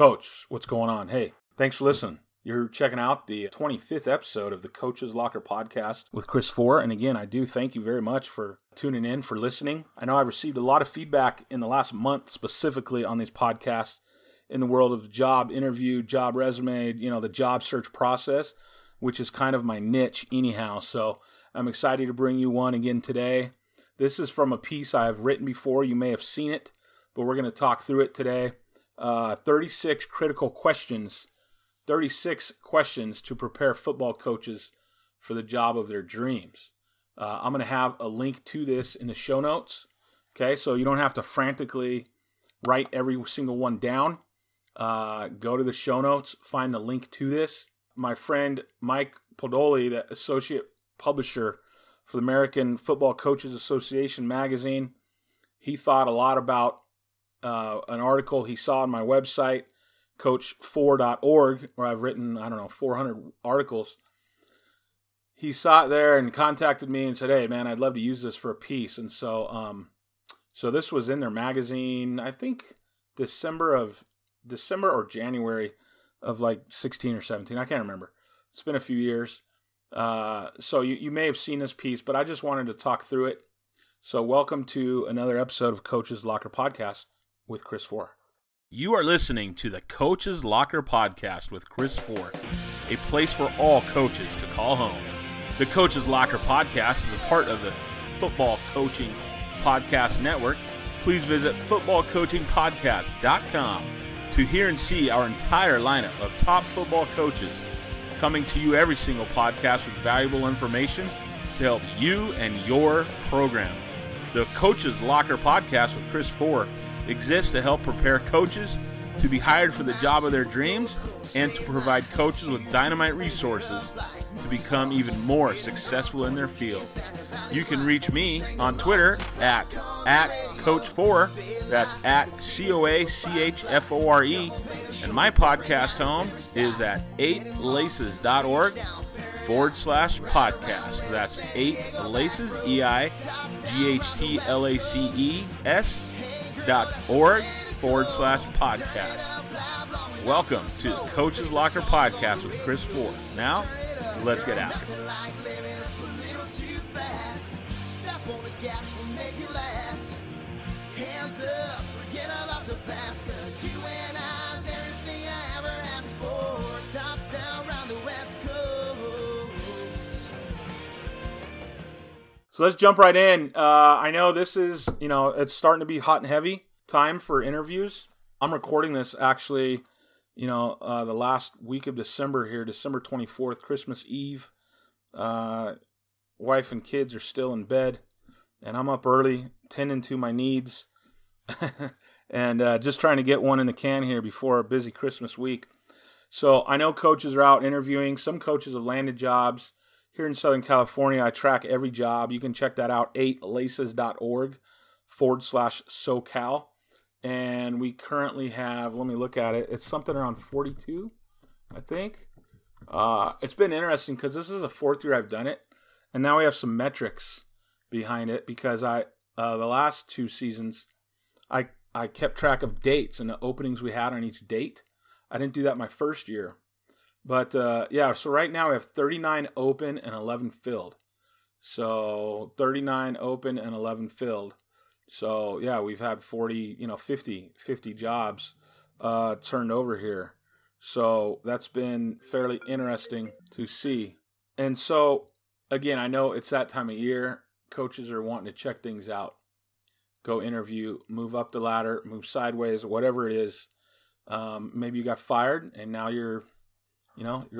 Coach, what's going on? Hey, thanks for listening. You're checking out the 25th episode of the Coach's Locker podcast with Chris Fore. And again, I do thank you very much for tuning in, for listening. I know I've received a lot of feedback in the last month specifically on these podcasts in the world of job interview, job resume, the job search process, which is kind of my niche anyhow. So I'm excited to bring you one again today. This is from a piece I've written before. You may have seen it, but we're going to talk through it today. 36 critical questions, 36 questions to prepare football coaches for the job of their dreams. I'm going to have a link to this in the show notes. Okay, so you don't have to frantically write every single one down. Go to the show notes, find the link to this. My friend Mike Podoli, the associate publisher for the American Football Coaches Association magazine, he thought a lot about an article he saw on my website, coachfore.org, where I've written, 400 articles. He saw it there and contacted me and said, hey, man, I'd love to use this for a piece. And so this was in their magazine, I think December or January of like 16 or 17. I can't remember. It's been a few years. So you may have seen this piece, but I just wanted to talk through it. So welcome to another episode of Coach's Locker Podcast with Chris Fore. You are listening to the Coach's Locker Podcast with Chris Fore, a place for all coaches to call home. The Coach's Locker Podcast is a part of the Football Coaching Podcast Network. Please visit footballcoachingpodcast.com to hear and see our entire lineup of top football coaches coming to you every single podcast with valuable information to help you and your program. The Coach's Locker Podcast with Chris Fore exists to help prepare coaches to be hired for the job of their dreams and to provide coaches with dynamite resources to become even more successful in their field. You can reach me on Twitter at Coach Fore. That's at COACHFORE. And my podcast home is at 8laces.org/podcast. That's 8laces, EIGHTLACES.org/podcast. Welcome to the Coach's Locker Podcast with Chris Fore. Now, let's get after it. Hands up, forget about the past, 'cause you and I's everything I ever asked for. Top down round the West Coast. So let's jump right in. I know this is, it's starting to be hot and heavy time for interviews. I'm recording this actually, the last week of December here, December 24th, Christmas Eve. Wife and kids are still in bed, and I'm up early tending to my needs. And just trying to get one in the can here before a busy Christmas week. So I know coaches are out interviewing. Some coaches have landed jobs. Here in Southern California, I track every job. You can check that out, 8laces.org/SoCal. And we currently have, let me look at it, it's something around 42, I think. It's been interesting because this is the fourth year I've done it. And now we have some metrics behind it because the last two seasons, I kept track of dates and the openings we had on each date. I didn't do that my first year. But, so right now we have 39 open and 11 filled. So 39 open and 11 filled. So, yeah, we've had 50 jobs turned over here. So that's been fairly interesting to see. And so, again, I know it's that time of year. Coaches are wanting to check things out. Go interview, move up the ladder, move sideways, whatever it is. Maybe you got fired and now you're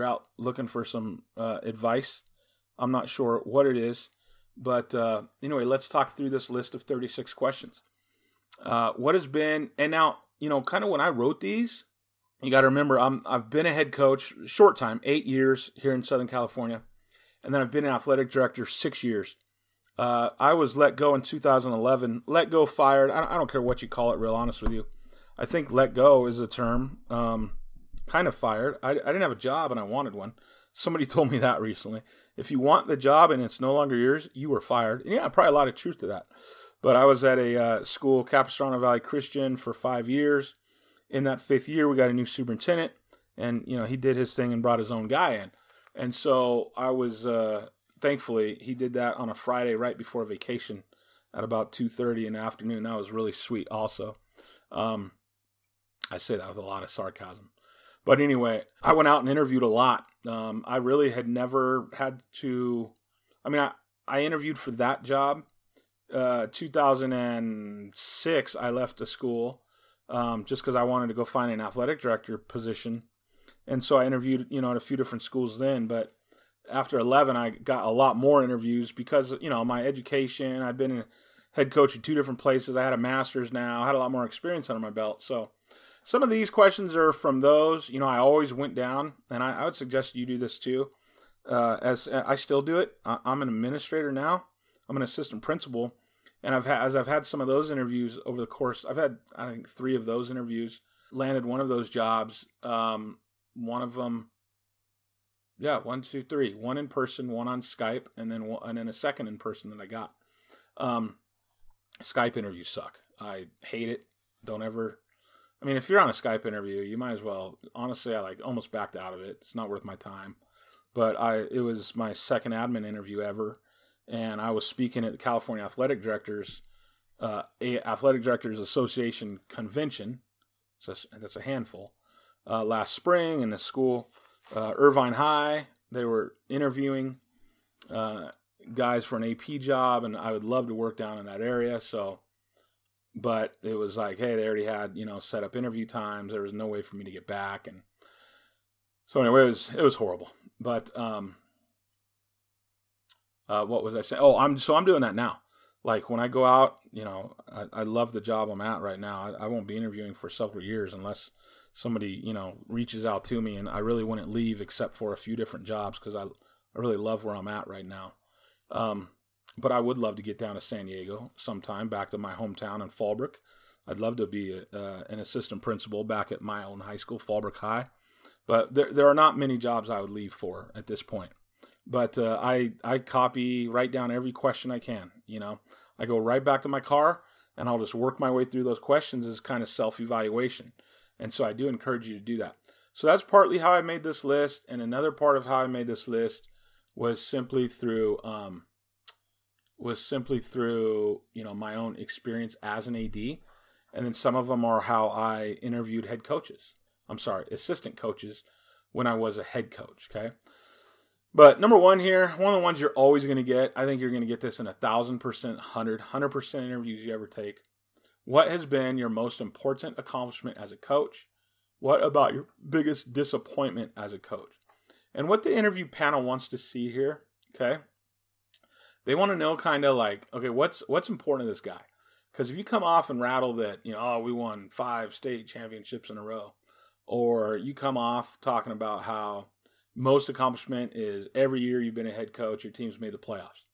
out looking for some advice. I'm not sure what it is. But anyway, let's talk through this list of 36 questions. What has been, and now, kind of when I wrote these, you got to remember, I've been a head coach, short time, 8 years here in Southern California. And then I've been an athletic director 6 years. I was let go in 2011. Let go, fired. I don't care what you call it, real honest with you. I think let go is a term. Kind of fired. I didn't have a job and I wanted one. Somebody told me that recently. If you want the job and it's no longer yours, you were fired. And yeah, probably a lot of truth to that. But I was at a school, Capistrano Valley Christian, for 5 years. in that 5th year, we got a new superintendent, and, he did his thing and brought his own guy in. And so I was, thankfully, he did that on a Friday right before vacation at about 2:30 in the afternoon. That was really sweet also. I say that with a lot of sarcasm. But anyway, I went out and interviewed a lot. I really had never had to, I interviewed for that job. 2006, I left the school just because I wanted to go find an athletic director position. And so I interviewed, at a few different schools then. But after 11, I got a lot more interviews because, my education, I'd been a head coach at 2 different places. I had a master's now. I had a lot more experience under my belt. So some of these questions are from those. I always went down, and I would suggest you do this too. As I still do it. I'm an administrator now. I'm an assistant principal. And I've had some of those interviews over the course, I've had, I think, 3 of those interviews, landed one of those jobs. One of them, 1, 2, 3, one in person, one on Skype, and then a second in person that I got. Skype interviews suck. I hate it. Don't ever. If you're on a Skype interview, you might as well. Honestly, I almost backed out of it. It's not worth my time. But it was my second admin interview ever, and I was speaking at the California Athletic Directors Association convention. So that's a handful. Last spring in the school, Irvine High. They were interviewing guys for an AP job, and I would love to work down in that area. But it was like, hey, they already had, set up interview times. There was no way for me to get back. And so anyway, it was horrible. But what was I saying? Oh, I'm doing that now. Like when I go out, I love the job I'm at right now. I won't be interviewing for several years unless somebody, reaches out to me, and I really wouldn't leave except for a few different jobs because I really love where I'm at right now. But I would love to get down to San Diego sometime, back to my hometown in Fallbrook. I'd love to be an assistant principal back at my own high school, Fallbrook High. But there are not many jobs I would leave for at this point. But I write down every question I can. I go right back to my car, and I'll just work my way through those questions as kind of self-evaluation. And so I do encourage you to do that. So that's partly how I made this list. And another part of how I made this list was simply through my own experience as an AD. And then some of them are how I interviewed assistant coaches when I was a head coach. Okay. But number one here, one of the ones you're always going to get, I think you're going to get this in 1,000%, 100% interviews you ever take. What has been your most important accomplishment as a coach? What about your biggest disappointment as a coach? And what the interview panel wants to see here, okay? They want to know kind of like, okay, what's important to this guy? Because if you come off and rattle that, we won 5 state championships in a row, or you come off talking about how most accomplishment is every year you've been a head coach, your team's made the playoffs.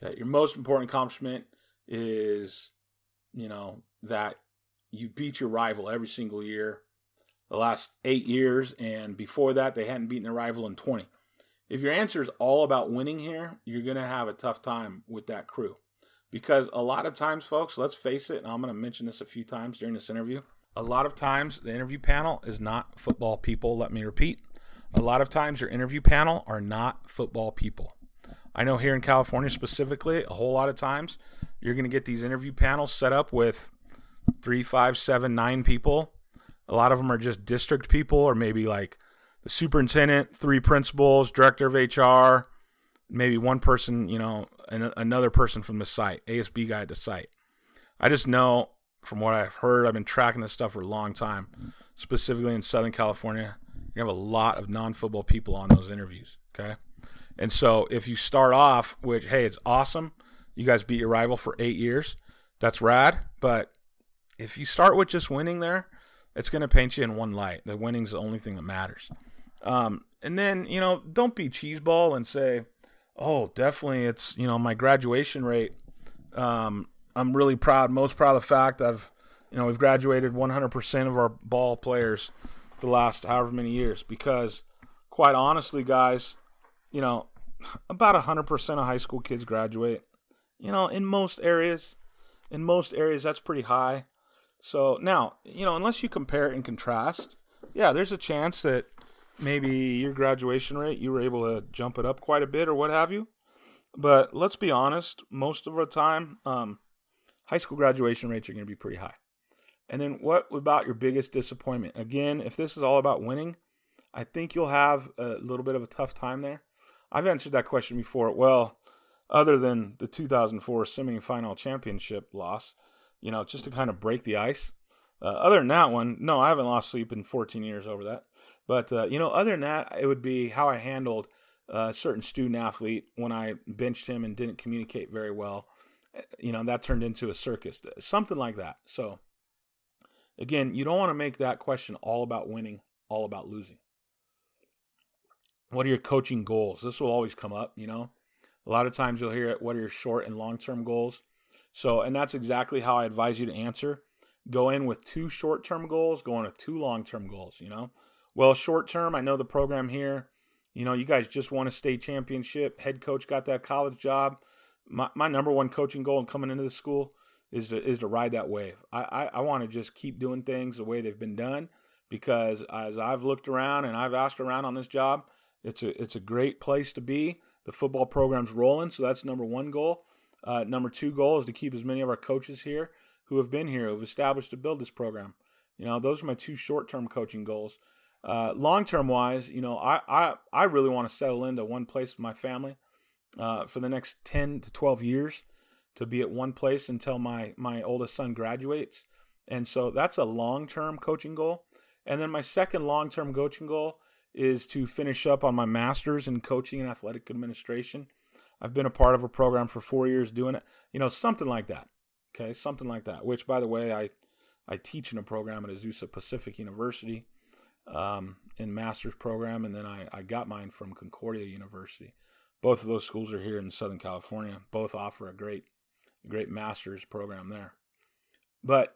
Okay, your most important accomplishment is, that you beat your rival every single year, the last 8 years, and before that they hadn't beaten their rival in 20. If your answer is all about winning here, you're going to have a tough time with that crew. Because a lot of times, folks, let's face it, and I'm going to mention this a few times during this interview, a lot of times the interview panel is not football people. Let me repeat. A lot of times your interview panel are not football people. I know here in California specifically, a whole lot of times you're going to get these interview panels set up with 3, 5, 7, 9 people. A lot of them are just district people, or maybe like the superintendent, 3 principals, director of HR, maybe one person, and another person from the site, ASB guy at the site. I just know from what I've heard, I've been tracking this stuff for a long time, specifically in Southern California. You have a lot of non-football people on those interviews, okay? And so if you start off with, hey, it's awesome, you guys beat your rival for 8 years, that's rad, but if you start with just winning there, it's going to paint you in one light. The winning's the only thing that matters. And then, don't be cheeseball and say, oh, definitely it's, my graduation rate. I'm really most proud of the fact we've graduated 100% of our ball players the last however many years, because quite honestly, guys, about 100% of high school kids graduate. In most areas that's pretty high. So now, unless you compare and contrast, yeah, there's a chance that maybe your graduation rate, you were able to jump it up quite a bit or what have you. But let's be honest, most of the time, high school graduation rates are going to be pretty high. And then what about your biggest disappointment? Again, if this is all about winning, I think you'll have a little bit of a tough time there. I've answered that question before. Well, other than the 2004 semifinal championship loss, just to kind of break the ice. Other than that one, no, I haven't lost sleep in 14 years over that. But, other than that, it would be how I handled a certain student athlete when I benched him and didn't communicate very well. That turned into a circus, something like that. So, again, you don't want to make that question all about winning, all about losing. What are your coaching goals? This will always come up, A lot of times you'll hear it, what are your short and long-term goals? So, and that's exactly how I advise you to answer. Go in with 2 short-term goals, go in with 2 long-term goals, Well, short-term, I know the program here. You guys just won a state championship. Head coach got that college job. My number one coaching goal in coming into the school is to ride that wave. I want to just keep doing things the way they've been done, because as I've looked around and I've asked around on this job, it's a great place to be. The football program's rolling, so that's number 1 goal. Number 2 goal is to keep as many of our coaches here who have been here, who have established to build this program. Those are my 2 short-term coaching goals. Long-term wise, I really want to settle into one place with my family for the next 10 to 12 years, to be at one place until my oldest son graduates. And so that's a long-term coaching goal. And then my second long-term coaching goal is to finish up on my master's in coaching and athletic administration. I've been a part of a program for 4 years doing it, something like that. Okay, something like that, which, by the way, I teach in a program at Azusa Pacific University in master's program, and then I got mine from Concordia University. Both of those schools are here in Southern California. Both offer a great master's program there. But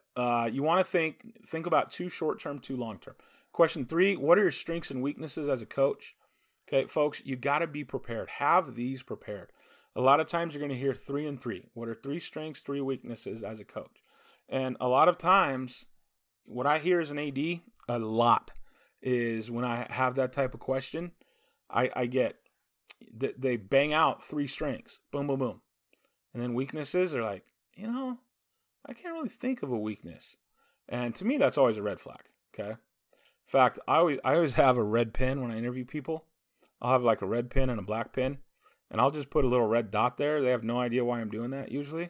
you want to think about 2 short-term, 2 long-term. Question 3, what are your strengths and weaknesses as a coach? Okay, folks, you got to be prepared. Have these prepared. A lot of times you're going to hear 3 and 3. What are 3 strengths, 3 weaknesses as a coach? And a lot of times, what I hear as an AD, a lot, is when I have that type of question, I get, they bang out 3 strengths. Boom, boom, boom. And then weaknesses are like, I can't really think of a weakness. And to me, that's always a red flag, okay? In fact, I always have a red pen when I interview people. I'll have like a red pen and a black pen, and I'll just put a little red dot there. They have no idea why I'm doing that usually,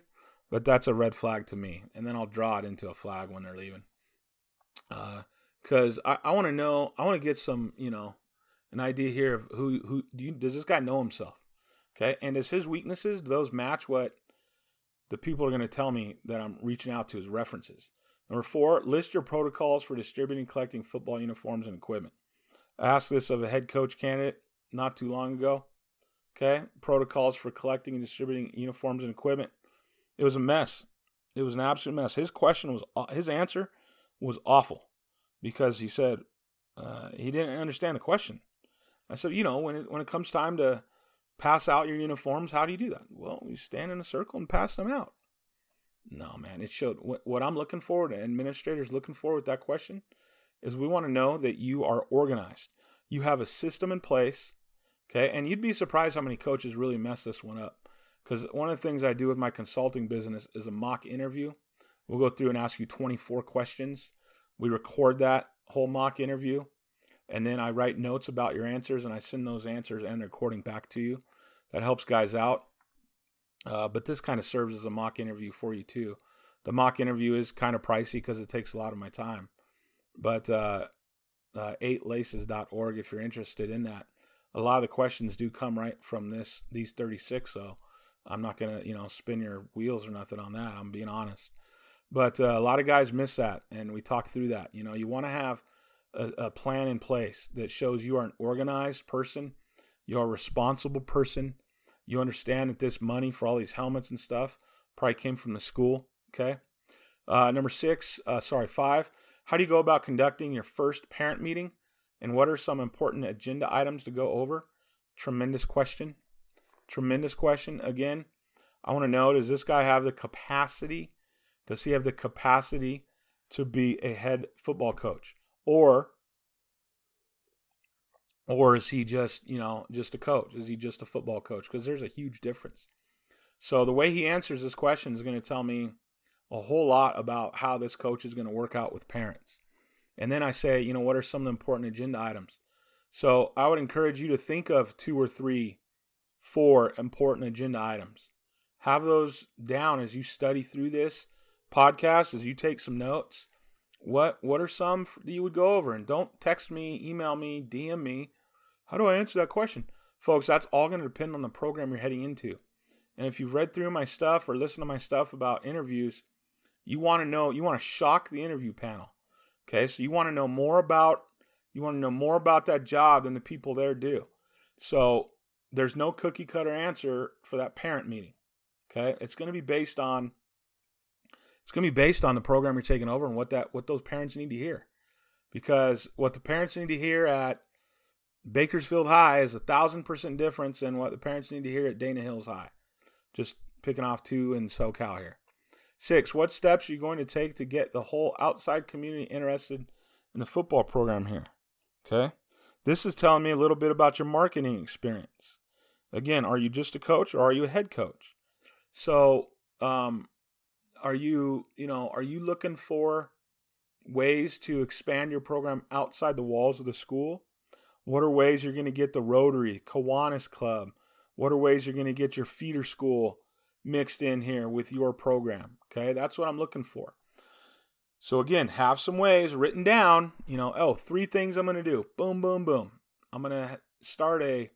but that's a red flag to me. And then I'll draw it into a flag when they're leaving. Because I want to know, I want to get some, an idea here of who does this guy know himself? Okay, and does his weaknesses, do those match what the people are going to tell me that I'm reaching out to as references? Number 4, list your protocols for distributing and collecting football uniforms and equipment. I asked this of a head coach candidate not too long ago. Okay, protocols for collecting and distributing uniforms and equipment. It was a mess. It was an absolute mess. His answer was awful, because he said he didn't understand the question. I said, when it comes time to pass out your uniforms, how do you do that? Well, you stand in a circle and pass them out. No, man, it showed what I'm looking for, and administrators looking for with that question, is we want to know that you are organized. You have a system in place, okay? And you'd be surprised how many coaches really mess this one up. Because one of the things I do with my consulting business is a mock interview. We'll go through and ask you 24 questions. We record that whole mock interview, and then I write notes about your answers, and I send those answers and the recording back to you. That helps guys out. But this kind of serves as a mock interview for you too. The mock interview is kind of pricey because it takes a lot of my time. But 8laces.org, if you're interested in that. A lot of the questions do come right from these 36, so I'm not going to, spin your wheels or nothing on that. I'm being honest. But a lot of guys miss that, and we talk through that. You want to have a plan in place that shows you are an organized person, you're a responsible person. You understand that this money for all these helmets and stuff probably came from the school, okay? 5, how do you go about conducting your first parent meeting, and what are some important agenda items to go over? Tremendous question. Again, I want to know, does this guy have the capacity? Does he have the capacity to be a head football coach? Or is he just, just a coach? Is he just a football coach? Because there's a huge difference. So the way he answers this question is going to tell me a whole lot about how this coach is going to work out with parents. And then I say, what are some of the important agenda items? So I would encourage you to think of 2 or 3, 4 important agenda items. Have those down as you study through this podcast, as you take some notes. What are some that you would go over? And don't text me, email me, DM me. How do I answer that question? Folks, that's all going to depend on the program you're heading into. And if you've read through my stuff or listened to my stuff about interviews, you want to shock the interview panel. Okay, so you want to know more about that job than the people there do. So there's no cookie cutter answer for that parent meeting. Okay, it's going to be based on the program you're taking over and what those parents need to hear. Because what the parents need to hear at Bakersfield High is 1,000% difference than what the parents need to hear at Dana Hills High. Just picking off 2 in SoCal here. 6, what steps are you going to take to get the whole outside community interested in the football program here? Okay. This is telling me a little bit about your marketing experience. Again, are you just a coach or are you a head coach? So, are you looking for ways to expand your program outside the walls of the school? What are ways you're going to get the Rotary, Kiwanis Club? What are ways you're going to get your feeder school mixed in here with your program? Okay, that's what I'm looking for. So again, have some ways written down, 3 things I'm going to do. Boom, boom, boom. I'm going to start a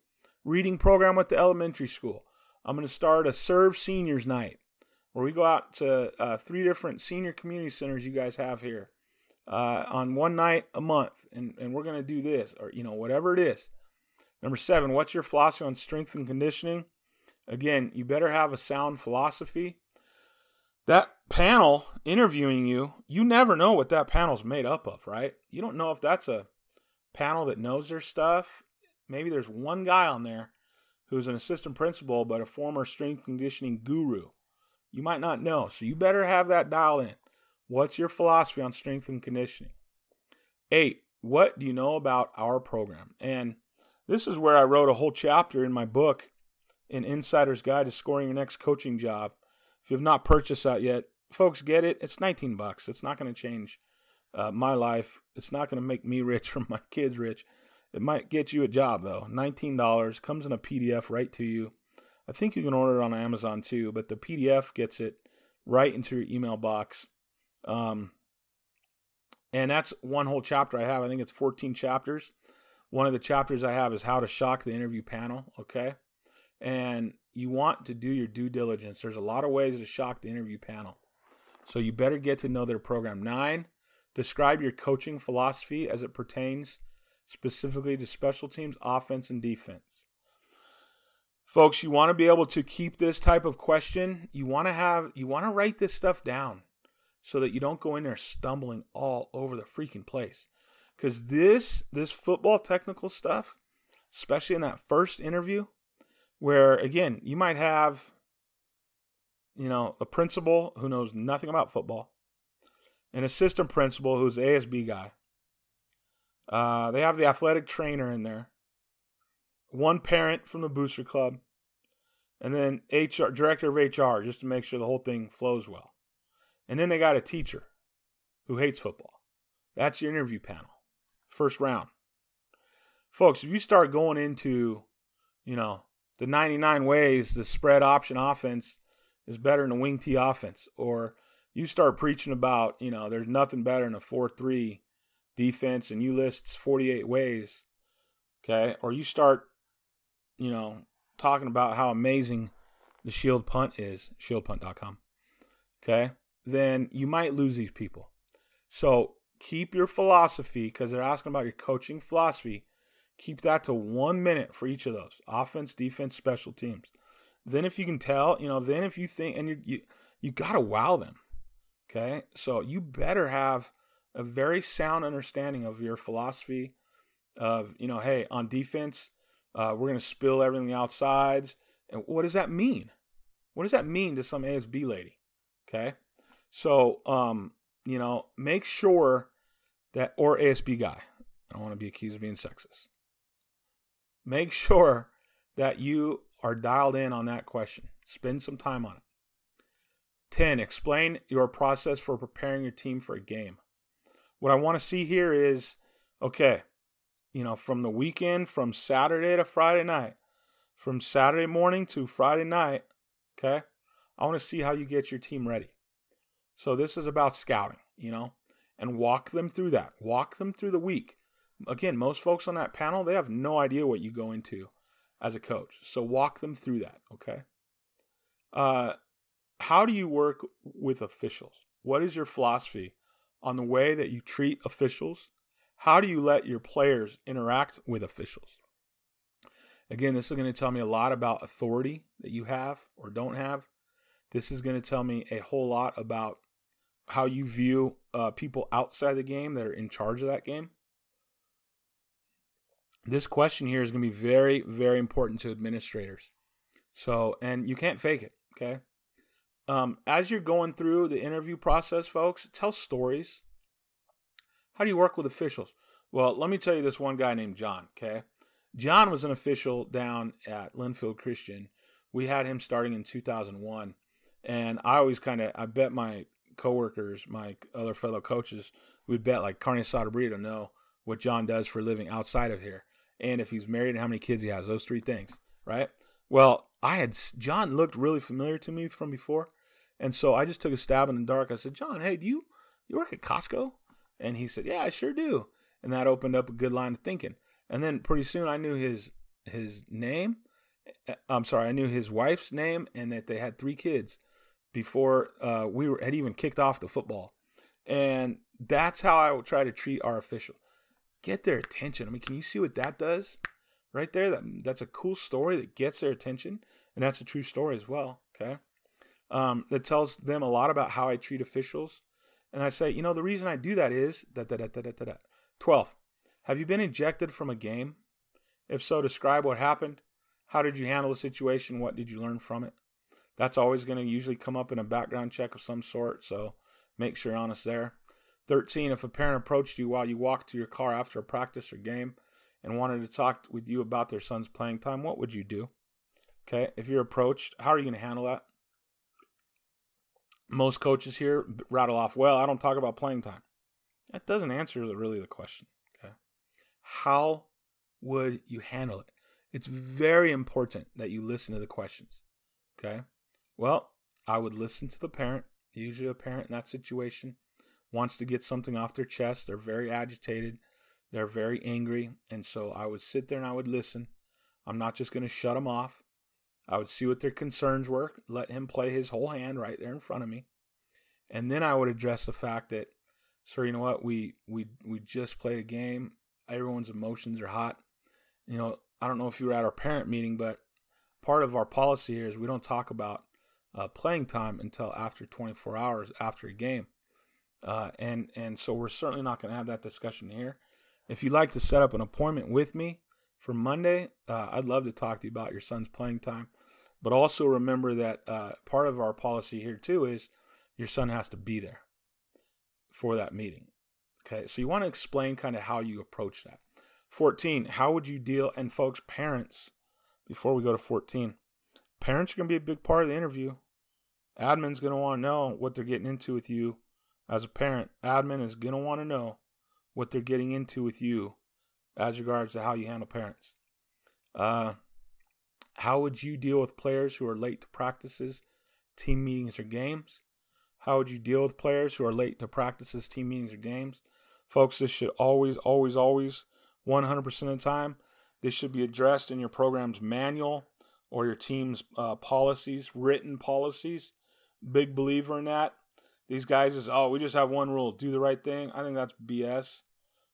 reading program at the elementary school. I'm going to start a Serve Seniors Night, where we go out to 3 different senior community centers you guys have here on one night a month, and we're going to do this, or whatever it is. Number 7, what's your philosophy on strength and conditioning? Again, you better have a sound philosophy. That panel interviewing you never know what that panel's made up of, right? You don't know if that's a panel that knows their stuff. Maybe there's one guy on there who's an assistant principal but a former strength conditioning guru. You might not know, so you better have that dial in. What's your philosophy on strength and conditioning? 8, what do you know about our program? And this is where I wrote a whole chapter in my book, An Insider's Guide to Scoring Your Next Coaching Job. If you have not purchased that yet, folks, get it. It's $19. It's not going to change my life. It's not going to make me rich or my kids rich. It might get you a job, though. $19. Comes in a PDF right to you. I think you can order it on Amazon, too, but the PDF gets it right into your email box. And that's one whole chapter I have. I think it's 14 chapters. One of the chapters I have is how to shock the interview panel, okay? And you want to do your due diligence. There's a lot of ways to shock the interview panel. So you better get to know their program. 9, describe your coaching philosophy as it pertains specifically to special teams, offense, and defense. Folks, you want to be able to keep this type of question. You want to write this stuff down so that you don't go in there stumbling all over the freaking place. Because this football technical stuff, especially in that first interview, where, again, you might have, a principal who knows nothing about football, an assistant principal who's the ASB guy. They have the athletic trainer in there, one parent from the booster club, and then director of HR, just to make sure the whole thing flows well. And then they got a teacher who hates football. That's your interview panel. First round. Folks, if you start going into, the 99 ways the spread option offense is better than a wing T offense, or you start preaching about, there's nothing better than a 4-3 defense and you list 48 ways, okay? Or you start, talking about how amazing the shield punt is, shieldpunt.com, okay? Then you might lose these people. So keep your philosophy, because they're asking about your coaching philosophy. Keep that to 1 minute for each of those. Offense, defense, special teams. Then if you can tell, then if you think, and you got to wow them. Okay? So you better have a very sound understanding of your philosophy of, hey, on defense, we're going to spill everything on the outsides. And what does that mean? What does that mean to some ASB lady? Okay? So, make sure that, or ASB guy, I don't want to be accused of being sexist. Make sure that you are dialed in on that question. Spend some time on it. 10, explain your process for preparing your team for a game. What I want to see here is, okay, from the weekend, from Saturday to Friday night, from Saturday morning to Friday night, okay, I want to see how you get your team ready. So this is about scouting, and walk them through that. Walk them through the week. Again, most folks on that panel, they have no idea what you go into as a coach. So walk them through that, okay? How do you work with officials? What is your philosophy on the way that you treat officials? How do you let your players interact with officials? Again, this is going to tell me a lot about authority that you have or don't have. This is going to tell me a whole lot about how you view people outside the game that are in charge of that game. This question here is going to be very, very important to administrators. So, and you can't fake it, okay? As you're going through the interview process, folks, tell stories. How do you work with officials? Well, let me tell you this one guy named John, okay? John was an official down at Linfield Christian. We had him starting in 2001. And I always I bet my coworkers, my other fellow coaches, we'd bet like carne asada burrito know what John does for a living outside of here. And if he's married and how many kids he has, those three things, right? Well, John looked really familiar to me from before. And so I just took a stab in the dark. I said, John, hey, do you work at Costco? And he said, yeah, I sure do. And that opened up a good line of thinking. And then pretty soon I knew his name. I knew his wife's name and that they had 3 kids before we had even kicked off the football. And that's how I would try to treat our officials. Get their attention. I mean, can you see what that does? Right there, that's a cool story that gets their attention. And that's a true story as well, okay? That tells them a lot about how I treat officials. And I say, the reason I do that is 12. Have you been ejected from a game? If so, describe what happened. How did you handle the situation? What did you learn from it? That's always going to usually come up in a background check of some sort, so make sure you're honest there. 13, if a parent approached you while you walked to your car after a practice or game and wanted to talk with you about their son's playing time, what would you do? Okay, if you're approached, how are you going to handle that? Most coaches here rattle off, well, I don't talk about playing time. That doesn't answer really the question. Okay, how would you handle it? It's very important that you listen to the questions. Okay, well, I would listen to the parent. Usually a parent in that situation wants to get something off their chest. They're very agitated. They're very angry. And so I would sit there and I would listen. I'm not just going to shut them off. I would see what their concerns were, let him play his whole hand right there in front of me. And then I would address the fact that, sir, you know what, we just played a game. Everyone's emotions are hot. I don't know if you were at our parent meeting, but part of our policy here is we don't talk about playing time until after 24 hours after a game. And so we're certainly not going to have that discussion here. If you'd like to set up an appointment with me for Monday, I'd love to talk to you about your son's playing time. But also remember that part of our policy here too is your son has to be there for that meeting. Okay, so you want to explain kind of how you approach that. 14, how would you deal, and folks, parents, before we go to 14, parents are going to be a big part of the interview. Admin's going to want to know what they're getting into with you as a parent. Admin is going to want to know what they're getting into with you as regards to how you handle parents. How would you deal with players who are late to practices, team meetings, or games? How would you deal with players who are late to practices, team meetings, or games? Folks, this should always, 100% of the time, this should be addressed in your program's manual or your team's policies, written policies. Big believer in that. These guys is, we just have one rule, do the right thing. I think that's BS.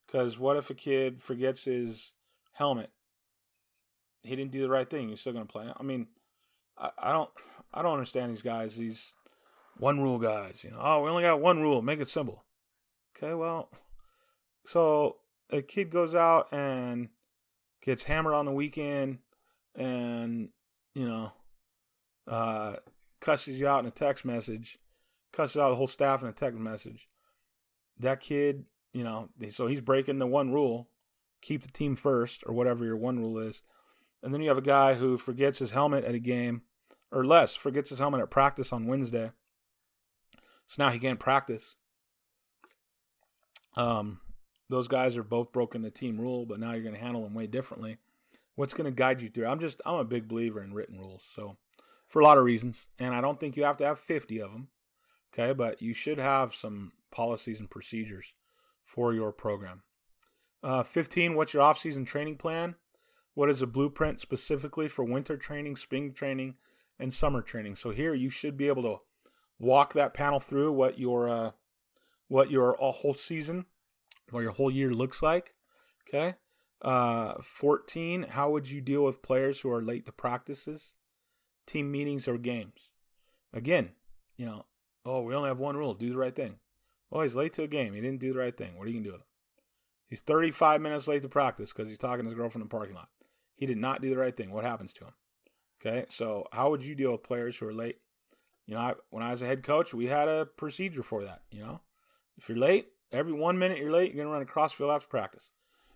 Because what if a kid forgets his helmet? He didn't do the right thing. You're still going to play. I mean, I don't understand these guys. These one rule guys. We only got one rule. Make it simple. Okay, well, so a kid goes out and gets hammered on the weekend, and cusses you out in a text message, cusses out the whole staff in a text message. that kid, so he's breaking the one rule, keep the team first, or whatever your one rule is. And then you have a guy who forgets his helmet at a game, or less, forgets his helmet at practice on Wednesday. So now he can't practice. Those guys are both broken the team rule, but now you're going to handle them way differently. What's going to guide you through? I'm a big believer in written rules. So for a lot of reasons, and I don't think you have to have 50 of them. Okay. But you should have some policies and procedures for your program. 15, what's your off-season training plan? What is a blueprint specifically for winter training, spring training, and summer training? So here you should be able to walk that panel through what your whole season or your whole year looks like. Okay. 14, how would you deal with players who are late to practices, team meetings, or games? Again, we only have one rule, do the right thing. Oh, he's late to a game. He didn't do the right thing. What are you going to do with him? He's 35 minutes late to practice because he's talking to his girlfriend in the parking lot. He did not do the right thing. What happens to him? Okay, so how would you deal with players who are late? When I was a head coach, we had a procedure for that. If you're late, every 1 minute you're late, you're going to run a crossfield after practice.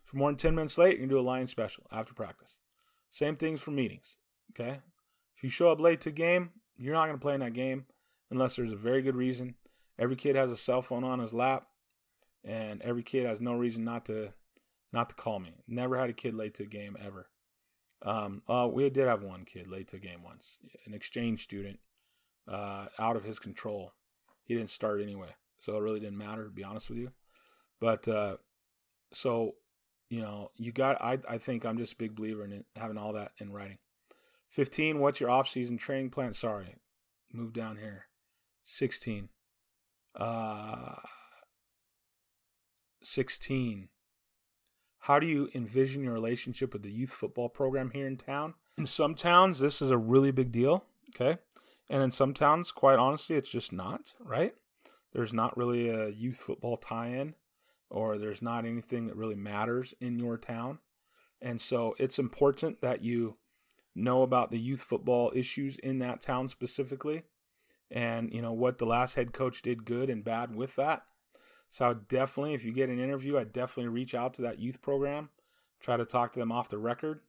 If you're more than 10 minutes late, you're going to do a line special after practice. Same things for meetings. Okay, if you show up late to a game, you're not going to play in that game unless there's a very good reason. Every kid has a cell phone on his lap, and every kid has no reason not to call me. Never had a kid late to a game ever. We did have one kid late to a game once, an exchange student, out of his control. He didn't start anyway, so it really didn't matter, to be honest with you. But I think I'm just a big believer in it, having all that in writing. 15, what's your off-season training plan? Sorry, move down here. 16. 16. How do you envision your relationship with the youth football program here in town? In some towns, this is a really big deal, okay? And in some towns, quite honestly, it's just not, right? There's not really a youth football tie-in, or there's not anything that really matters in your town. And so it's important that you know about the youth football issues in that town specifically, and what the last head coach did good and bad with that. So I would definitely, if you get an interview, I'd definitely reach out to that youth program, try to talk to them off the record.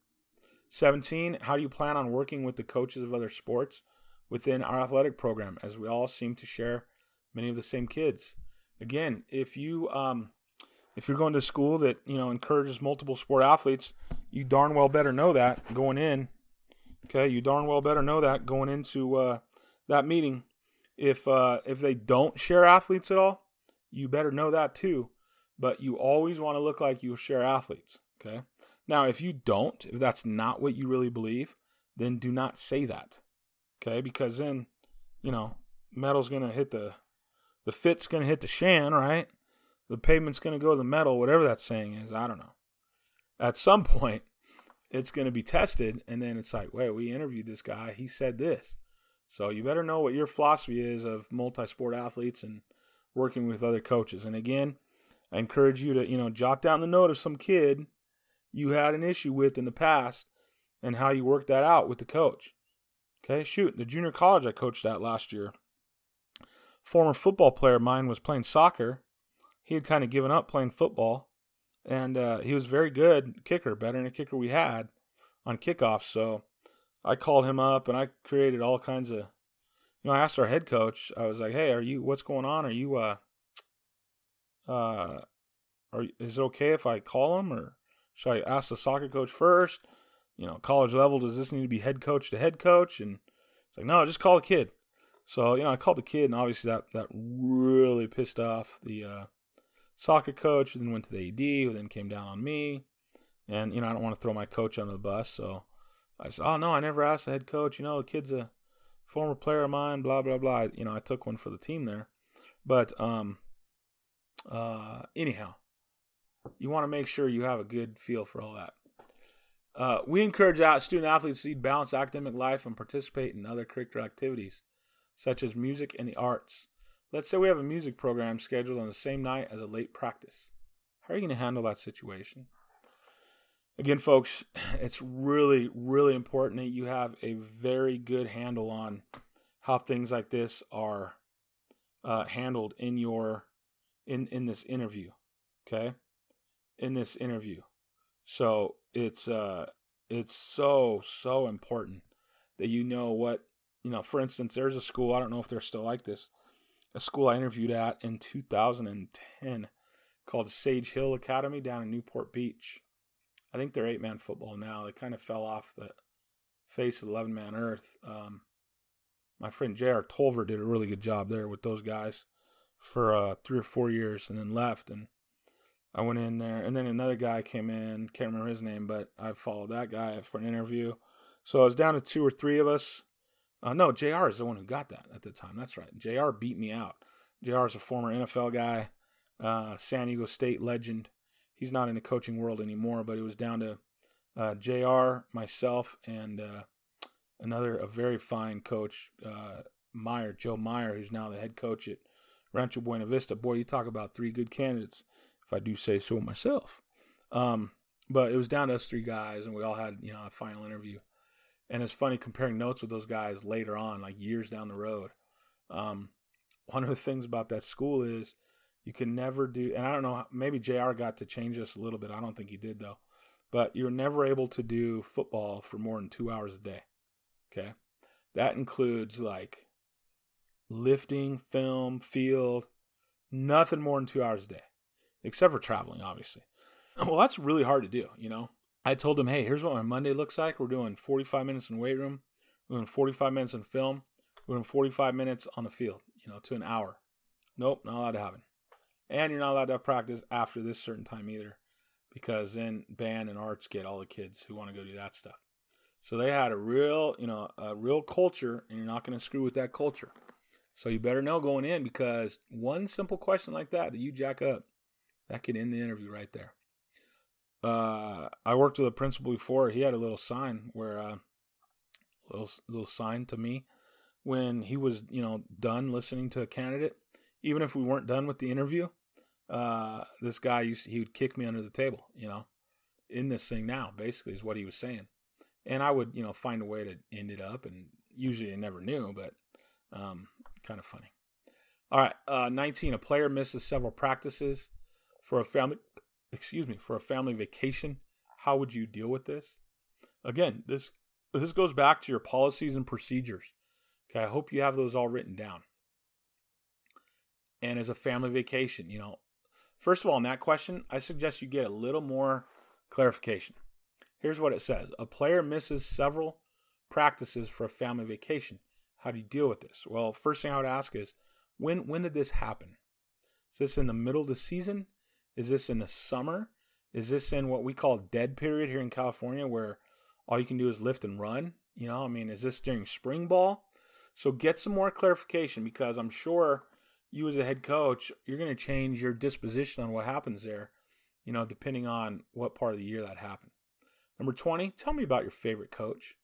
17, how do you plan on working with the coaches of other sports within our athletic program, as we all seem to share many of the same kids? Again, if you're going to school that encourages multiple sport athletes, you darn well better know that going in. Okay, you darn well better know that going into that meeting. If they don't share athletes at all, you better know that too. But you always want to look like you share athletes. Okay. Now, if you don't, if that's not what you really believe, then do not say that. Okay, because then, metal's gonna hit the fit's gonna hit the shan, right? The pavement's gonna go to the metal, whatever that saying is. I don't know. At some point, it's gonna be tested, and then it's like, wait, we interviewed this guy. He said this. So you better know what your philosophy is of multi-sport athletes and working with other coaches. And again, I encourage you to, jot down the note of some kid you had an issue with in the past and how you worked that out with the coach. Okay, shoot, the junior college I coached at last year, former football player of mine was playing soccer. He had kind of given up playing football, and he was very good kicker, better than a kicker we had on kickoffs. So I called him up, and I created all kinds of, I asked our head coach, I was like, hey, what's going on? Are you, is it okay if I call him, or should I ask the soccer coach first? College level, does this need to be head coach to head coach? And it's like, no, just call the kid. So, I called the kid, and obviously that really pissed off the soccer coach, who then went to the AD, who then came down on me. And, I don't want to throw my coach under the bus, so I said, oh, no, I never asked the head coach. The kid's a former player of mine, blah, blah, blah. I took one for the team there. But anyhow, you want to make sure you have a good feel for all that. We encourage student athletes to lead balanced academic life and participate in other curricular activities, such as music and the arts. Let's say we have a music program scheduled on the same night as a late practice. How are you going to handle that situation? Again, folks, it's really, really important that you have a very good handle on how things like this are handled in your in this interview. Okay, in this interview. So it's so important that you know what, for instance, there's a school, I don't know if they're still like this, a school I interviewed at in 2010 called Sage Hill Academy down in Newport Beach. I think they're 8-man football now. They kind of fell off the face of the 11-man earth. My friend J.R. Tolver did a really good job there with those guys for 3 or 4 years and then left. And I went in there, and then another guy came in, can't remember his name, but I followed that guy for an interview. So I was down to 2 or 3 of us. No, JR is the one who got that at the time. That's right. JR beat me out. JR is a former NFL guy, San Diego State legend. He's not in the coaching world anymore, but it was down to JR, myself, and a very fine coach, Joe Meyer, who's now the head coach at Rancho Buena Vista. Boy, you talk about 3 good candidates, if I do say so myself. But it was down to us 3 guys, and we all had, a final interview. And it's funny comparing notes with those guys later on, like years down the road. One of the things about that school is you can never do, and I don't know, maybe JR got to change this a little bit. I don't think he did, though. But you're never able to do football for more than 2 hours a day. Okay? That includes like lifting, film, field, nothing more than 2 hours a day, except for traveling, obviously. Well, that's really hard to do, I told him, hey, here's what my Monday looks like. We're doing 45 minutes in weight room. We're doing 45 minutes in film. We're doing 45 minutes on the field, to an hour. Nope, not allowed to happen. And you're not allowed to have practice after this certain time either, because then band and arts get all the kids who want to go do that stuff. So they had a real culture, and you're not going to screw with that culture. So you better know going in, because one simple question like that you jack up, that could end the interview right there. I worked with a principal before. He had a little sign where, little sign to me when he was, done listening to a candidate. Even if we weren't done with the interview, this guy he would kick me under the table, in this thing now, basically is what he was saying. And I would, find a way to end it up, and usually I never knew, but, kind of funny. All right. 19, a player misses several practices for a family vacation. How would you deal with this? Again, this goes back to your policies and procedures. Okay, I hope you have those all written down. And as a family vacation, first of all, in that question, I suggest you get a little more clarification. Here's what it says. A player misses several practices for a family vacation. How do you deal with this? Well, first thing I would ask is, when did this happen? Is this in the middle of the season? Is this in the summer? Is this in what we call dead period here in California, where all you can do is lift and run? Is this during spring ball? So get some more clarification, because I'm sure you as a head coach, you're going to change your disposition on what happens there, depending on what part of the year that happened. Number 20, tell me about your favorite coach.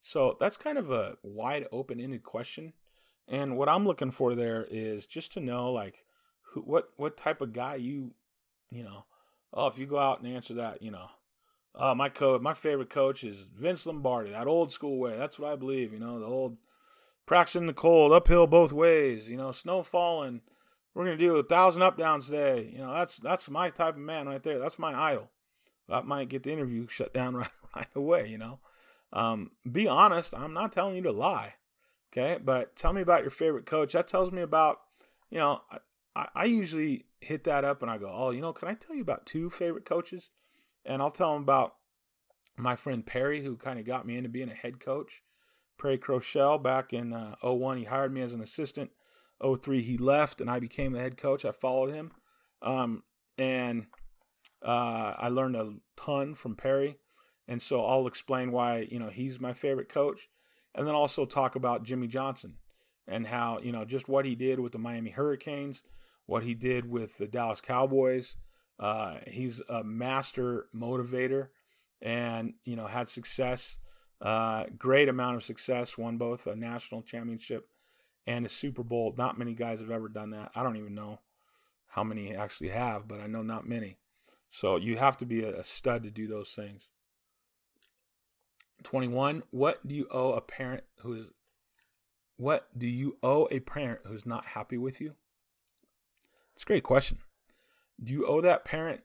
So that's kind of a wide open-ended question. And what I'm looking for there is just to know, like, what type of guy if you go out and answer that, my favorite coach is Vince Lombardi, that old school way. That's what I believe, the old practicing in the cold, uphill both ways, snow falling. We're going to do 1,000 up downs today. That's my type of man right there. That's my idol. That might get the interview shut down right away, Be honest. I'm not telling you to lie. Okay. But tell me about your favorite coach. That tells me about, I usually hit that up and I go, can I tell you about 2 favorite coaches? And I'll tell them about my friend Perry, who kind of got me into being a head coach. Perry Crochelle back in 01, he hired me as an assistant. 03, he left and I became the head coach. I followed him. And I learned a ton from Perry. And so I'll explain why, he's my favorite coach. And then also talk about Jimmy Johnson and how, just what he did with the Miami Hurricanes, what he did with the Dallas Cowboys. He's a master motivator and, had success, great amount of success, won both a national championship and a Super Bowl. Not many guys have ever done that. I don't even know how many actually have, but I know not many. So you have to be a stud to do those things. 21, what do you owe a parent who's not happy with you? It's a great question. Do you owe that parent,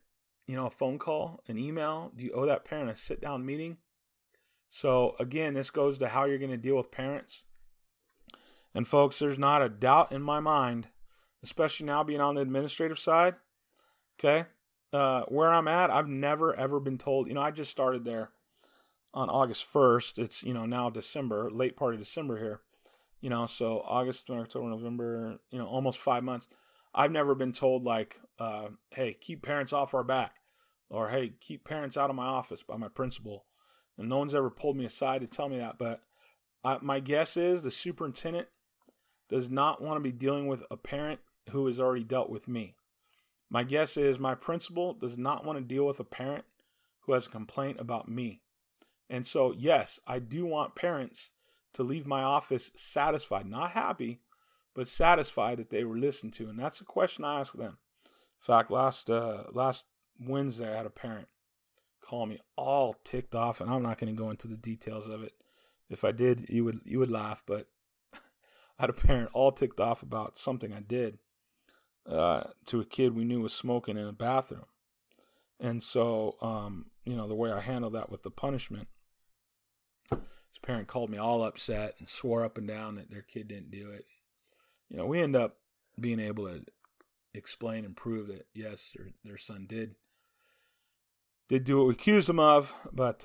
a phone call, an email? Do you owe that parent a sit-down meeting? So again, this goes to how you're going to deal with parents. And folks, there's not a doubt in my mind, especially now being on the administrative side, okay, where I'm at, I've never, ever been told, I just started there on August 1st. It's, now December, late part of December here, so August, October, November, almost 5 months. I've never been told like, hey, keep parents off our back, or hey, keep parents out of my office by my principal. And no one's ever pulled me aside to tell me that. But my guess is the superintendent does not want to be dealing with a parent who has already dealt with me. My guess is my principal does not want to deal with a parent who has a complaint about me. And so, yes, I do want parents to leave my office satisfied, not happy, but satisfied that they were listened to. And that's the question I ask them. In fact, last Wednesday, I had a parent call me all ticked off, and I'm not going to go into the details of it. If I did, you would laugh, but I had a parent all ticked off about something I did to a kid we knew was smoking in a bathroom. And so, the way I handled that with the punishment, his parent called me all upset and swore up and down that their kid didn't do it. We end up being able to explain and prove that, yes, their son did do what we accused him of. But,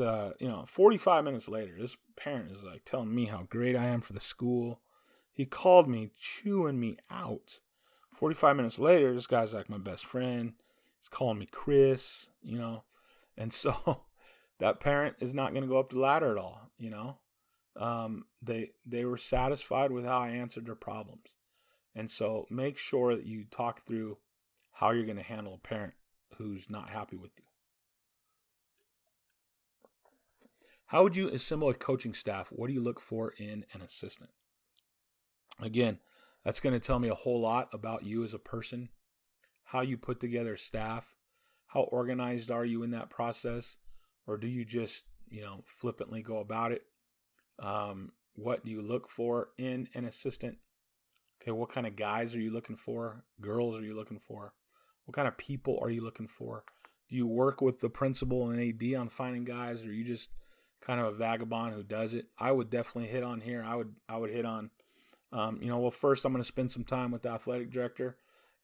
45 minutes later, this parent is like telling me how great I am for the school. He called me chewing me out. 45 minutes later, this guy's like my best friend. He's calling me Chris, And so that parent is not going to go up the ladder at all, They were satisfied with how I answered their problems. And so make sure that you talk through how you're going to handle a parent who's not happy with you. How would you assemble a coaching staff? What do you look for in an assistant? Again, that's going to tell me a whole lot about you as a person, how you put together a staff, how organized are you in that process, or do you just, flippantly go about it? What do you look for in an assistant? Okay, what kind of guys are you looking for? Girls are you looking for? What kind of people are you looking for? Do you work with the principal and AD on finding guys, or are you just kind of a vagabond who does it? I would definitely hit on here. I would hit on, first I'm going to spend some time with the athletic director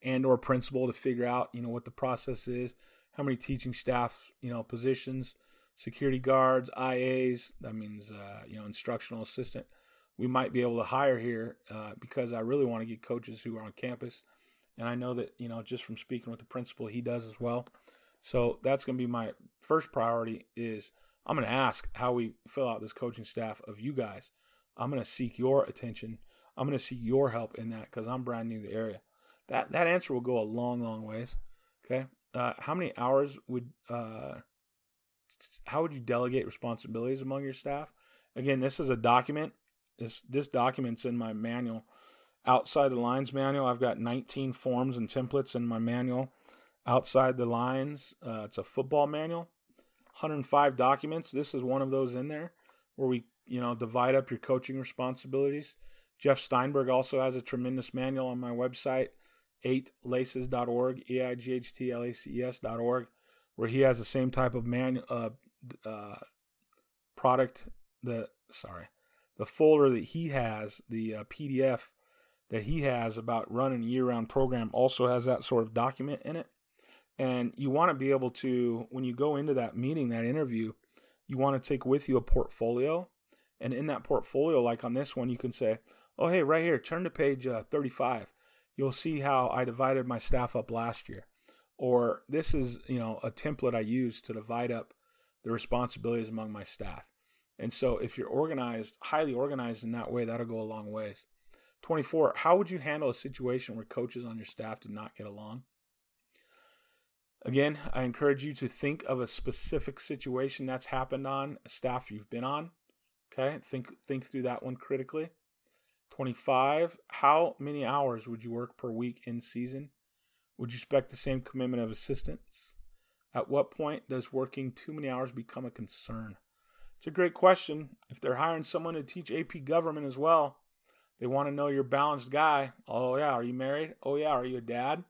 and or principal to figure out, what the process is, how many teaching staff, positions, security guards, IAs, that means, instructional assistant, we might be able to hire here because I really want to get coaches who are on campus. And I know that, just from speaking with the principal, he does as well. So that's going to be my first priority is I'm going to ask how we fill out this coaching staff of you guys. I'm going to seek your attention. I'm going to seek your help in that because I'm brand new to the area. That answer will go a long, long ways. Okay. How many hours how would you delegate responsibilities among your staff? Again, this is a document. This document's in my manual. Outside the lines manual, I've got 19 forms and templates in my manual. Outside the lines, it's a football manual. 105 documents. This is one of those in there where we, divide up your coaching responsibilities. Jeff Steinberg also has a tremendous manual on my website, 8laces.org, EIGHTLACES.org, where he has the same type of product, the folder that he has, the PDF that he has about running a year-round program also has that sort of document in it. And you want to be able to, when you go into that meeting, that interview, you want to take with you a portfolio. And in that portfolio, like on this one, you can say, oh, hey, right here, turn to page 35. You'll see how I divided my staff up last year. Or this is, a template I use to divide up the responsibilities among my staff. And so if you're organized, highly organized in that way, that'll go a long ways. 24, how would you handle a situation where coaches on your staff did not get along? Again, I encourage you to think of a specific situation that's happened on a staff you've been on. Okay, think through that one critically. 25, how many hours would you work per week in season? Would you expect the same commitment of assistants? At what point does working too many hours become a concern? It's a great question. If they're hiring someone to teach AP government as well, they want to know you're a balanced guy. Oh, yeah. Are you married? Oh, yeah. Are you a dad?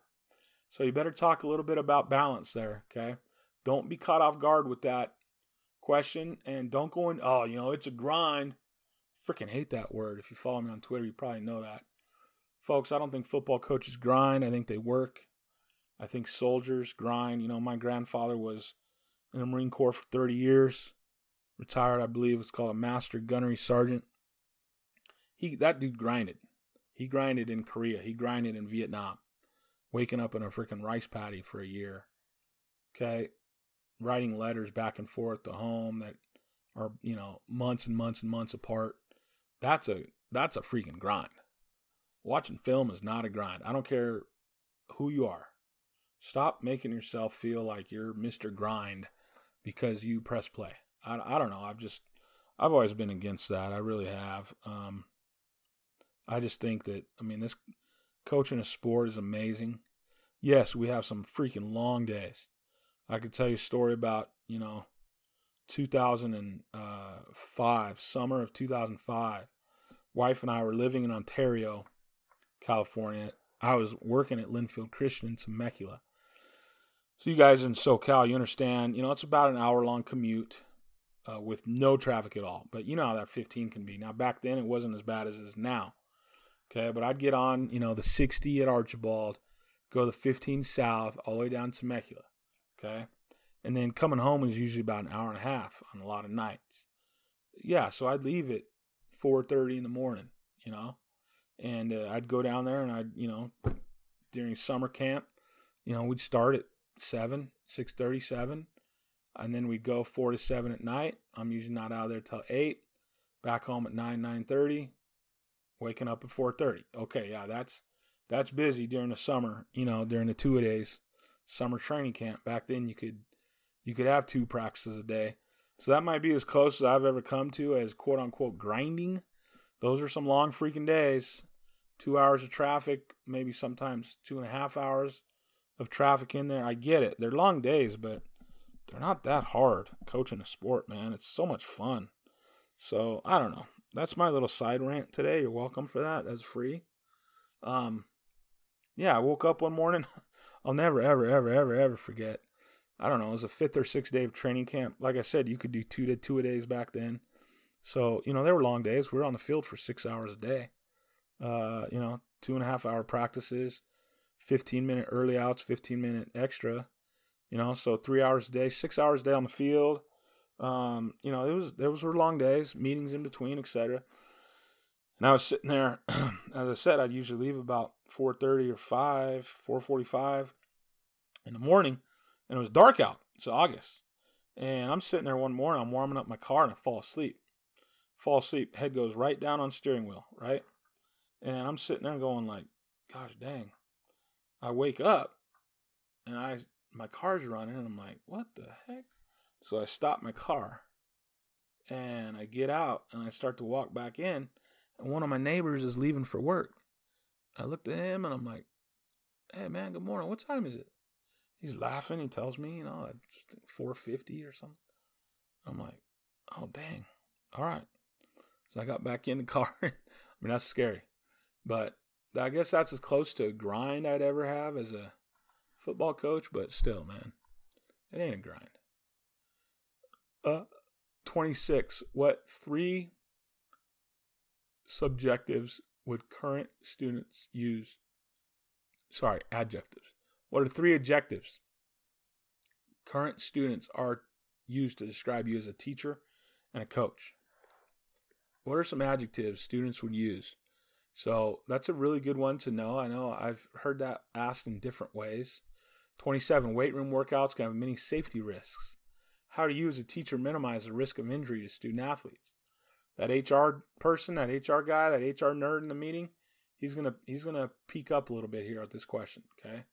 So you better talk a little bit about balance there, okay? Don't be caught off guard with that question, and don't go in, oh, it's a grind. Freaking hate that word. If you follow me on Twitter, you probably know that. Folks, I don't think football coaches grind. I think they work. I think soldiers grind. My grandfather was in the Marine Corps for 30 years. Retired, I believe. It's called a Master Gunnery Sergeant. That dude grinded. He grinded in Korea. He grinded in Vietnam. Waking up in a freaking rice paddy for a year. Okay? Writing letters back and forth to home that are, months and months and months apart. That's a freaking grind. Watching film is not a grind. I don't care who you are. Stop making yourself feel like you're Mr. Grind because you press play. I don't know. I've always been against that. I really have. I just think that, this coaching a sport is amazing. Yes, we have some freaking long days. I could tell you a story about, 2005, summer of 2005. Wife and I were living in Ontario, California. I was working at Linfield Christian in Temecula. So you guys in SoCal, you understand, it's about an hour-long commute with no traffic at all. But you know how that 15 can be. Now, back then, it wasn't as bad as it is now. Okay, but I'd get on, the 60 at Archibald, go the 15 south, all the way down to Temecula. Okay, and then coming home was usually about an hour and a half on a lot of nights. Yeah, so I'd leave at 4:30 in the morning, and I'd go down there and I'd, during summer camp, we'd start at 6:30, 7, and then we'd go 4 to 7 at night. I'm usually not out of there till 8, back home at 9:30, waking up at 4:30. Okay, yeah, that's busy during the summer, during the 2-a-days, summer training camp. Back then you could have 2 practices a day. So that might be as close as I've ever come to as quote unquote grinding. Those are some long freaking days. 2 hours of traffic, maybe sometimes 2.5 hours of traffic in there. I get it. They're long days, but they're not that hard coaching a sport, man. It's so much fun. So I don't know. That's my little side rant today. You're welcome for that. That's free. Yeah, I woke up one morning. I'll never, ever, ever, ever, ever forget. I don't know. It was a 5th or 6th day of training camp. Like I said, you could do 2-a-days back then. So, there were long days. We were on the field for 6 hours a day. 2.5 hour practices, 15-minute early outs, 15-minute extra. So 3 hours a day, 6 hours a day on the field. Those were long days, meetings in between, etc. And I was sitting there, as I said, I'd usually leave about 4:30 or 4:45 in the morning, and it was dark out. It's August. And I'm sitting there one morning, I'm warming up my car, and I fall asleep. Head goes right down on steering wheel, right? And I'm sitting there going like, gosh dang. I wake up, and my car's running, and I'm like, what the heck? So I stop my car, and I get out, and I start to walk back in, and one of my neighbors is leaving for work. I looked at him, and I'm like, hey, man, good morning. What time is it? He's laughing. He tells me, 4:50 or something. I'm like, oh, dang. All right. So I got back in the car. That's scary. But I guess that's as close to a grind I'd ever have as a football coach. But still, man, it ain't a grind. 26. What 3 subjectives would current students use? Adjectives. What are 3 adjectives current students are used to describe you as a teacher and a coach? What are some adjectives students would use? So that's a really good one to know. I know I've heard that asked in different ways. 27. Weight room workouts can have many safety risks. How do you as a teacher minimize the risk of injury to student athletes? That HR person, that HR guy, that HR nerd in the meeting, he's gonna peek up a little bit here at this question, okay?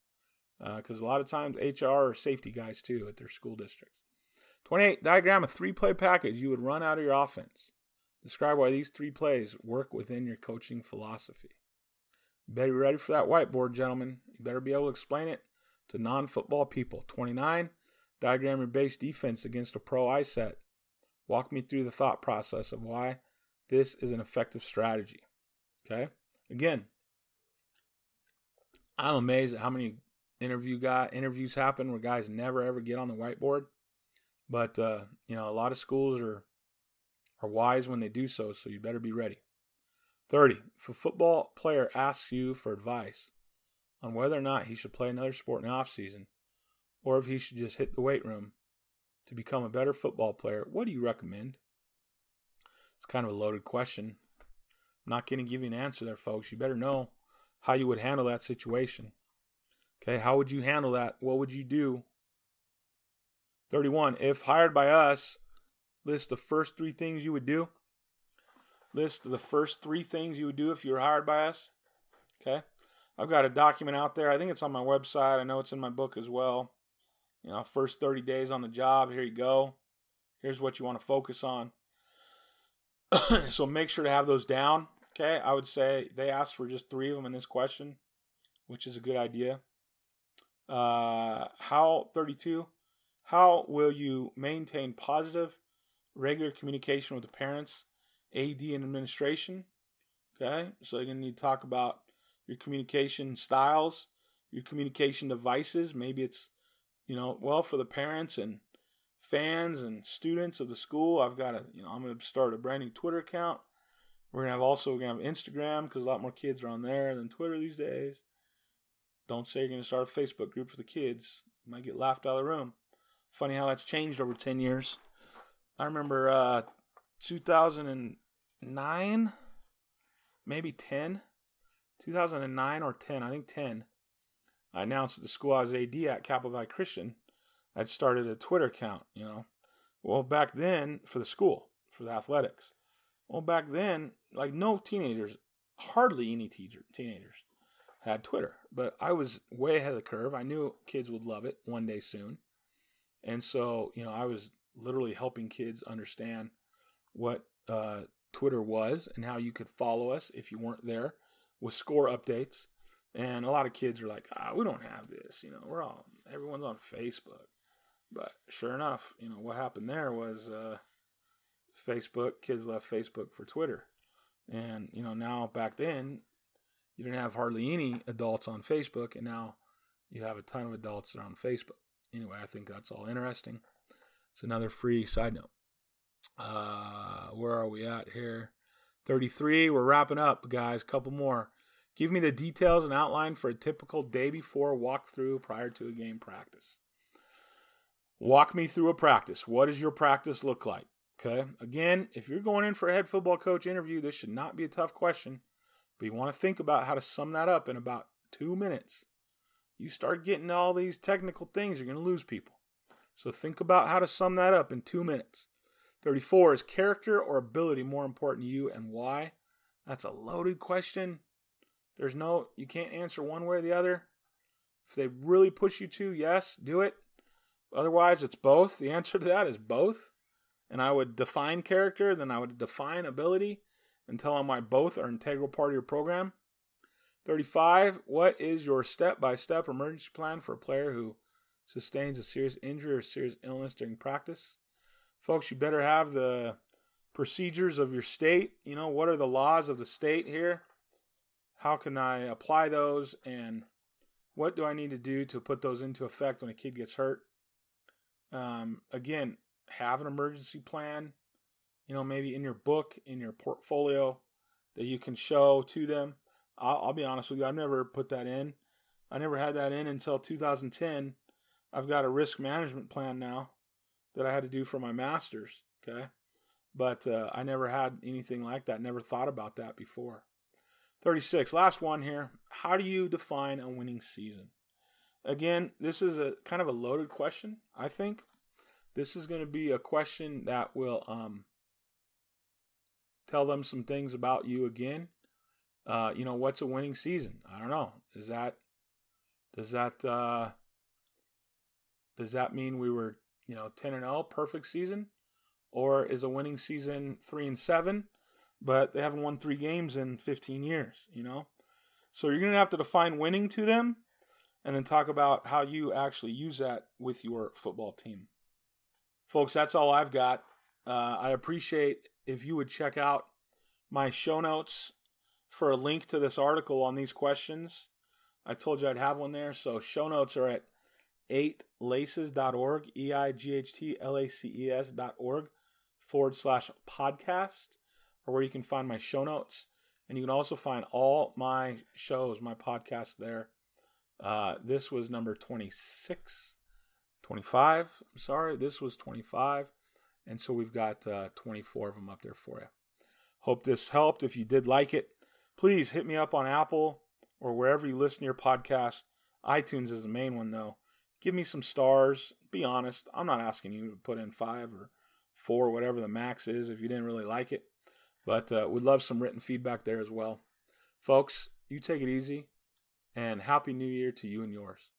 Because a lot of times HR are safety guys too at their school districts. 28. Diagram a 3-play package you would run out of your offense. Describe why these 3 plays work within your coaching philosophy. You better be ready for that whiteboard, gentlemen. You better be able to explain it to non-football people. 29. Diagram your base defense against a pro I set. Walk me through the thought process of why this is an effective strategy. Okay? Again, I'm amazed at how many Interviews happen where guys never ever get on the whiteboard. But, a lot of schools are wise when they do so you better be ready. 30, if a football player asks you for advice on whether or not he should play another sport in the off season, or if he should just hit the weight room to become a better football player, what do you recommend? It's kind of a loaded question. I'm not going to give you an answer there, folks. You better know how you would handle that situation. Okay, how would you handle that? What would you do? 31, if hired by us, list the first 3 things you would do. List the first 3 things you would do if you were hired by us. Okay, I've got a document out there. I think it's on my website. I know it's in my book as well. First 30 days on the job. Here you go. Here's what you want to focus on. So make sure to have those down. Okay, I would say they asked for just 3 of them in this question, which is a good idea. 32, how will you maintain positive, regular communication with the parents, AD, and administration? Okay, so you're going to need to talk about your communication styles, your communication devices. Maybe it's, for the parents and fans and students of the school, I'm going to start a brand new Twitter account. We're going to have Instagram, because a lot more kids are on there than Twitter these days. Don't say you're going to start a Facebook group for the kids. You might get laughed out of the room. Funny how that's changed over 10 years. I remember 2009, maybe 10. 2009 or 10, I think 10. I announced at the school I was AD at, Capital Valley Christian. I'd started a Twitter account, Well, back then, for the school, for the athletics. Well, back then, no teenagers, hardly any teenagers had Twitter. But I was way ahead of the curve. I knew kids would love it one day soon. And so, I was literally helping kids understand what Twitter was and how you could follow us if you weren't there, with score updates. And a lot of kids are like, we don't have this. Everyone's on Facebook. But sure enough, what happened there was Facebook, kids left Facebook for Twitter. And, now back then, you didn't have hardly any adults on Facebook, and now you have a ton of adults that are on Facebook. Anyway, I think that's all interesting. It's another free side note. Where are we at here? 33, we're wrapping up, guys. Couple more. Give me the details and outline for a typical day before walkthrough prior to a game practice. Walk me through a practice. What does your practice look like? Okay. Again, if you're going in for a head football coach interview, this should not be a tough question, but you want to think about how to sum that up in about 2 minutes. You start getting all these technical things, you're going to lose people. So think about how to sum that up in 2 minutes. 34, is character or ability more important to you, and why? That's a loaded question. You can't answer one way or the other. If they really push you to, yes, do it. Otherwise, it's both. The answer to that is both. And I would define character, then I would define ability, and tell them why both are an integral part of your program. 35, what is your step-by-step emergency plan for a player who sustains a serious injury or serious illness during practice? Folks, you better have the procedures of your state. What are the laws of the state here? How can I apply those? And what do I need to do to put those into effect when a kid gets hurt? Again, have an emergency plan, maybe in your book, in your portfolio that you can show to them. I'll be honest with you, I've never put that in. I never had that in until 2010. I've got a risk management plan now that I had to do for my master's, okay? But I never had anything like that, never thought about that before. 36, last one here. How do you define a winning season? Again, this is a kind of a loaded question, I think. This is going to be a question that will tell them some things about you again. What's a winning season? I don't know. Does that mean we were, 10-0, perfect season? Or is a winning season 3-7, but they haven't won 3 games in 15 years, So you're going to have to define winning to them and then talk about how you actually use that with your football team. Folks, that's all I've got. I appreciate if you would check out my show notes for a link to this article on these questions. I told you I'd have one there. So show notes are at 8laces.org, EIGHTLACES.org/podcast, or where you can find my show notes. And you can also find all my shows, my podcasts there. This was number 25. I'm sorry, this was 25. And so we've got 24 of them up there for you. Hope this helped. If you did like it, please hit me up on Apple or wherever you listen to your podcast. iTunes is the main one, though. Give me some stars. Be honest. I'm not asking you to put in 5 or 4, whatever the max is, if you didn't really like it. But we'd love some written feedback there as well. Folks, you take it easy, and Happy New Year to you and yours.